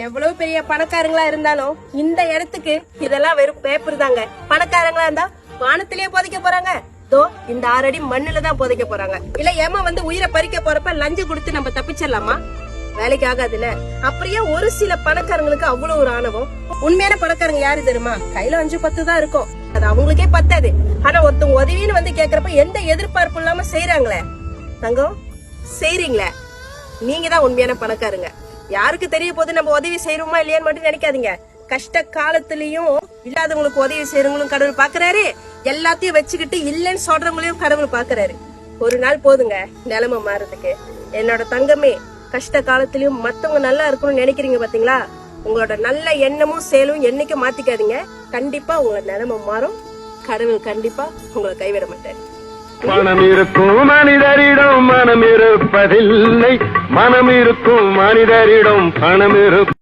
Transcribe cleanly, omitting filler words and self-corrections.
எவ்வளவு பெரிய பணக்காரங்களா இருந்தாலும் இந்த இடத்துக்கு இதெல்லாம் வெறும் பேப்பர் தாங்க. பணக்காரங்களா இருந்தா வானத்திலேயே புதைக்க போறாங்க. தோ இந்த 6 அடி மண்ணுல தான் புதைக்க போறாங்க. இல்ல ஏமா வந்து உயிரை பறிக்க போறப்ப லஞ்சம் கொடுத்து நம்ம தப்பிச்சிடலாமா? வேலைக்கு ஆகாதுல்ல. அப்படியே ஒரு சில பணக்காரங்களுக்கு அவ்வளவு ஒரு ஆணவம். உண்மையான பணக்காரங்க யாரு தெரியுமா? கையில 5-10 தான் இருக்கும். அது அவங்களுக்கே பத்தாது. ஆனா ஒருத்தவங்க உதவின்னு வந்து கேக்குறப்ப எந்த எதிர்பார்ப்பு இல்லாம செய்யறாங்களே. தங்கம் செய்றீங்களே, நீங்க தான் உண்மையான பணக்காரங்க. யாருக்கு தெரிய போது நம்ம உதவி செய்யறோமா இல்லையான்னு மட்டும் நினைக்காதீங்க. கஷ்ட காலத்திலயும் இல்லாதவங்களுக்கு உதவி செய்யறவங்களும் கடவுள் பாக்குறாரு. எல்லாத்தையும் வச்சுக்கிட்டு இல்லன்னு சொல்றவங்களையும் கடவுள் பாக்குறாரு. ஒரு நாள் போதுங்க நிலைமை மாறதுக்கு. என்னோட தங்கமே, கஷ்ட காலத்திலயும் மத்தவங்க நல்லா இருக்கணும்னு நினைக்கிறீங்க பாத்தீங்களா? உங்களோட நல்ல எண்ணமும் செயலும் என்னைக்கும் மாத்திக்காதீங்க. கண்டிப்பா உங்களோட நிலைமை மாறும். கடவுள் கண்டிப்பா உங்களை கைவிட மாட்டாரு. பணம் இருக்கும் மனிதரிடம் மனம் இருப்பதில்லை, மனம் இருக்கும் மனிதரிடம் பணம் இருக்கும்.